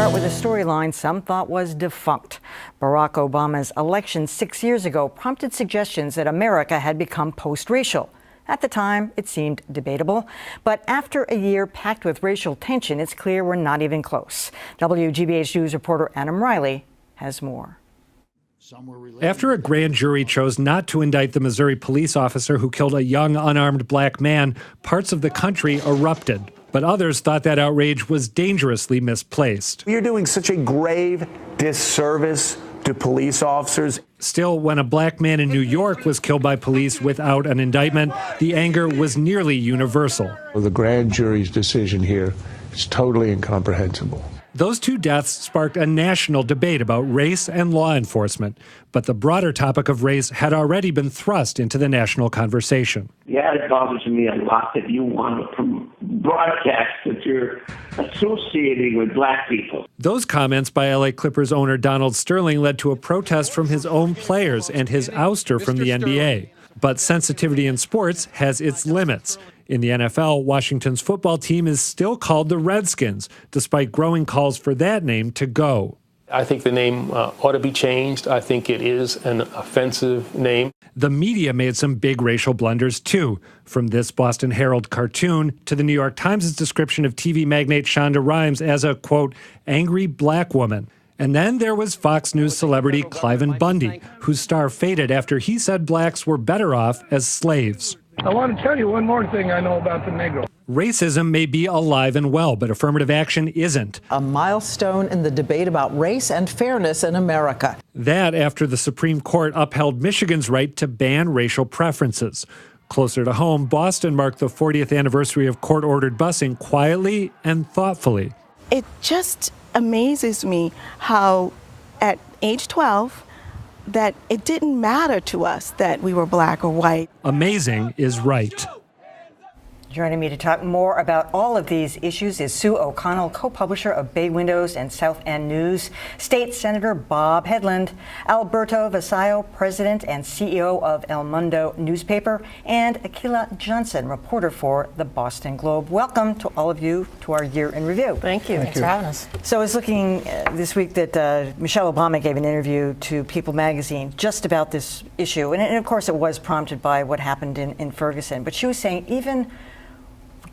start with a storyline some thought was defunct. Barack Obama's election 6 years ago prompted suggestions that America had become post-racial. At the time, it seemed debatable. But after a year packed with racial tension, it's clear we're not even close. WGBH News reporter Adam Riley has more. After a grand jury chose not to indict the Missouri police officer who killed a young, unarmed black man, parts of the country erupted. But others thought that outrage was dangerously misplaced. You're doing such a grave disservice to police officers. Still, when a black man in New York was killed by police without an indictment, the anger was nearly universal. The grand jury's decision here is totally incomprehensible. Those two deaths sparked a national debate about race and law enforcement, but the broader topic of race had already been thrust into the national conversation. Yeah, it bothers me a lot that you want to broadcast that you're associating with black people. Those comments by LA Clippers owner Donald Sterling led to a protest from his own players and his ouster from the NBA. But sensitivity in sports has its limits. In the NFL, Washington's football team is still called the Redskins, despite growing calls for that name to go. I think the name ought to be changed. I think it is an offensive name. The media made some big racial blunders, too, from this Boston Herald cartoon to the New York Times' description of TV magnate Shonda Rhimes as a, quote, angry black woman. And then there was Fox News celebrity Cliven Bundy, whose star faded after he said blacks were better off as slaves. I want to tell you one more thing I know about the Negro. Racism may be alive and well, but affirmative action isn't. A milestone in the debate about race and fairness in America. That after the Supreme Court upheld Michigan's right to ban racial preferences. Closer to home, Boston marked the 40th anniversary of court-ordered busing quietly and thoughtfully. It just amazes me how at age 12, that it didn't matter to us that we were black or white. Amazing is right. Joining me to talk more about all of these issues is Sue O'Connell, co-publisher of Bay Windows and South End News, State Senator Bob Hedlund, Alberto Vasallo, President and CEO of El Mundo newspaper, and Akila Johnson, reporter for the Boston Globe. Welcome to all of you to our year in review. Thank you. Thanks for having us. So I was looking this week that Michelle Obama gave an interview to People magazine just about this issue. And of course, it was prompted by what happened in Ferguson. But she was saying even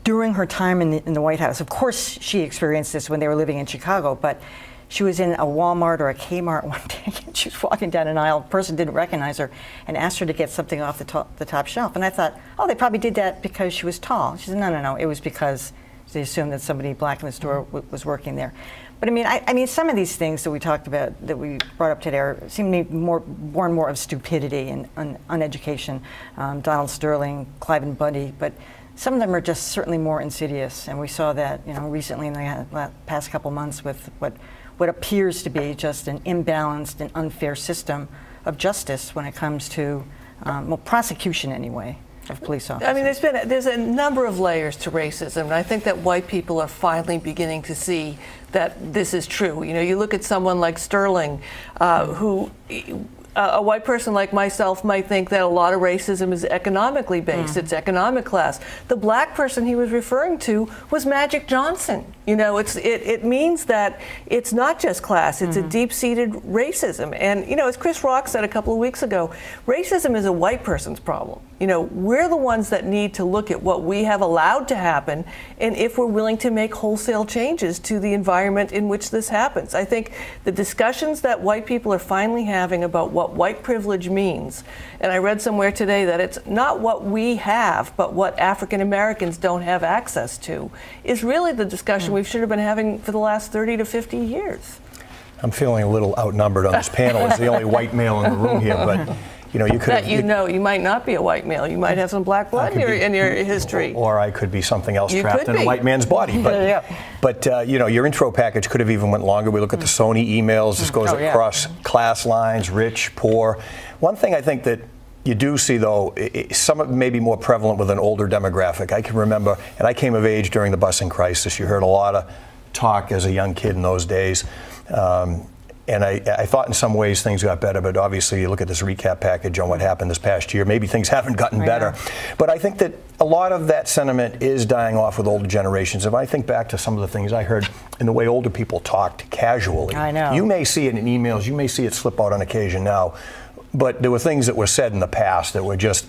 during her time in the White House, of course she experienced this when they were living in Chicago, but she was in a Walmart or a Kmart one day, and she was walking down an aisle, a person didn't recognize her, and asked her to get something off the top shelf. And I thought, oh, they probably did that because she was tall. She said, no, it was because they assumed that somebody black in the store was working there. But I mean, some of these things that we talked about, that we brought up today, seem to be more and more of stupidity and uneducation. Donald Sterling, Cliven Bundy, but some of them are just certainly more insidious, and we saw that recently in the past couple months with what appears to be just an imbalanced and unfair system of justice when it comes to prosecution anyway of police officers. I mean, there's a number of layers to racism, and I think that white people are finally beginning to see that this is true. You look at someone like Sterling, who. A white person like myself might think that a lot of racism is economically based. It's economic class. The black person he was referring to was Magic Johnson. It means that it's not just class. It's a deep-seated racism. And, as Chris Rock said a couple of weeks ago, racism is a white person's problem. We're the ones that need to look at what we have allowed to happen and if we're willing to make wholesale changes to the environment in which this happens. I think the discussions that white people are finally having about what white privilege means, and I read somewhere today that it's not what we have, but what African Americans don't have access to, is really the discussion we should have been having for the last 30 to 50 years. I'm feeling a little outnumbered on this panel as the only white male in the room here, but you could. You might not be a white male. You might have some black blood in your history. Or I could be something else trapped in a white man's body. But, but your intro package could have even went longer. We look at the Sony emails. This goes across class lines, rich, poor. One thing I think that you do see, though, some of it may be more prevalent with an older demographic. I can remember, and I came of age during the busing crisis. You heard a lot of talk as a young kid in those days. And I thought in some ways things got better, but obviously you look at this recap package on what happened this past year, maybe things haven't gotten better. But I think that a lot of that sentiment is dying off with older generations. If I think back to some of the things I heard in the way older people talked casually, I know. You may see it in emails, you may see it slip out on occasion now, but there were things that were said in the past that were just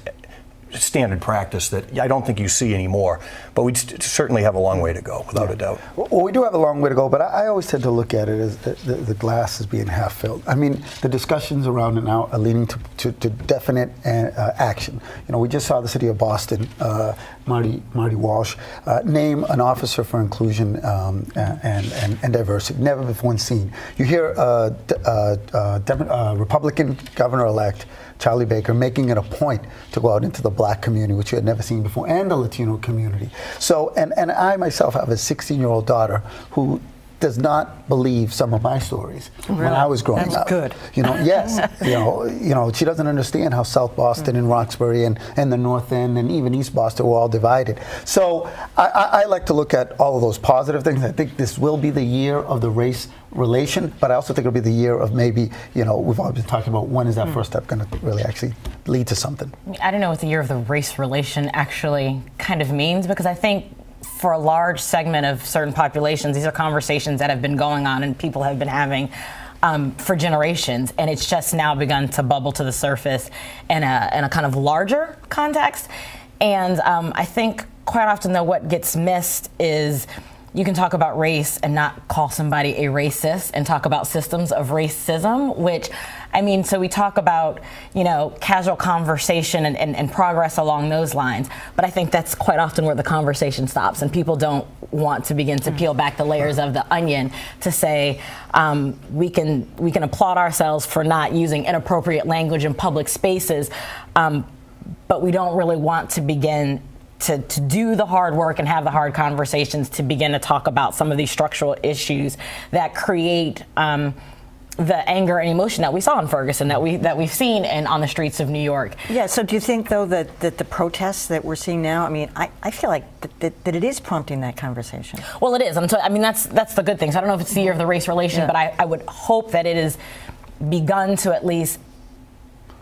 standard practice that I don't think you see anymore. But we certainly have a long way to go, without a doubt. Well, we do have a long way to go, but I always tend to look at it as the glass is being half filled. I mean, the discussions around it now are leading to definite action. You know, we just saw the city of Boston, Marty Walsh, name an officer for inclusion and diversity, never before seen. You hear Republican governor-elect Charlie Baker making it a point to go out into the black community, which you had never seen before, and the Latino community. So, and I myself have a 16-year-old daughter who does not believe some of my stories when I was growing up. That's good. You know, yes. you know, she doesn't understand how South Boston and Roxbury and the North End and even East Boston were all divided. So I like to look at all of those positive things. I think this will be the year of the race relation, but I also think it'll be the year of maybe, you know, we've always been talking about when is that first step going to really actually lead to something. I don't know what the year of the race relation actually kind of means, because I think for a large segment of certain populations, these are conversations that have been going on and people have been having for generations, and it's just now begun to bubble to the surface in a kind of larger context. And I think quite often, though, what gets missed is you can talk about race and not call somebody a racist, and talk about systems of racism, which, I mean, so we talk about, you know, casual conversation and progress along those lines, but I think that's quite often where the conversation stops, and people don't want to begin to peel back the layers of the onion to say we can applaud ourselves for not using inappropriate language in public spaces, but we don't really want to begin to do the hard work and have the hard conversations to begin to talk about some of these structural issues that create the anger and emotion that we saw in Ferguson, that we've seen on the streets of New York. Yeah. So do you think, though, that the protests that we're seeing now, I mean, I feel like that it is prompting that conversation? Well, it is. I mean, that's the good thing. So I don't know if it's the year of the race relation, but I would hope that it has begun to at least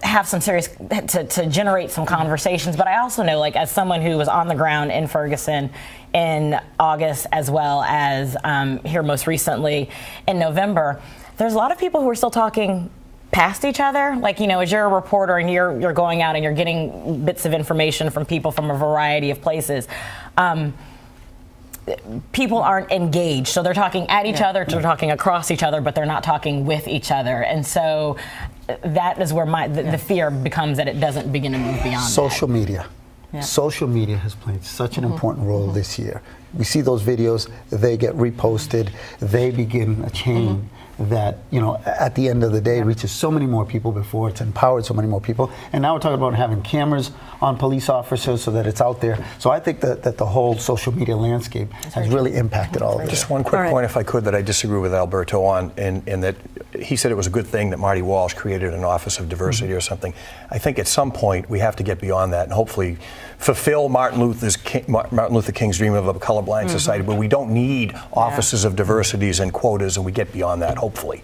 have some serious, to generate some conversations. But I also know, like, as someone who was on the ground in Ferguson in August, as well as here most recently in November, there's a lot of people who are still talking past each other. Like, you know, as you're a reporter and you're going out and you're getting bits of information from people from a variety of places, people aren't engaged. So they're talking at each other, they're talking across each other, but they're not talking with each other. And so that is where the fear becomes that it doesn't begin to move beyond social that. Media. Yeah. Social media has played such an important role this year. We see those videos, they get reposted, they begin a chain that, you know, at the end of the day reaches so many more people before it's empowered so many more people. And now we're talking about having cameras on police officers so that it's out there. So I think that the whole social media landscape has really impacted all of this. Just one quick point, if I could, that I disagree with Alberto on, and that he said it was a good thing that Marty Walsh created an Office of Diversity or something. I think at some point we have to get beyond that and hopefully fulfill Martin Luther King's dream of a colorblind society where we don't need offices of diversities and quotas, and we get beyond that, hopefully.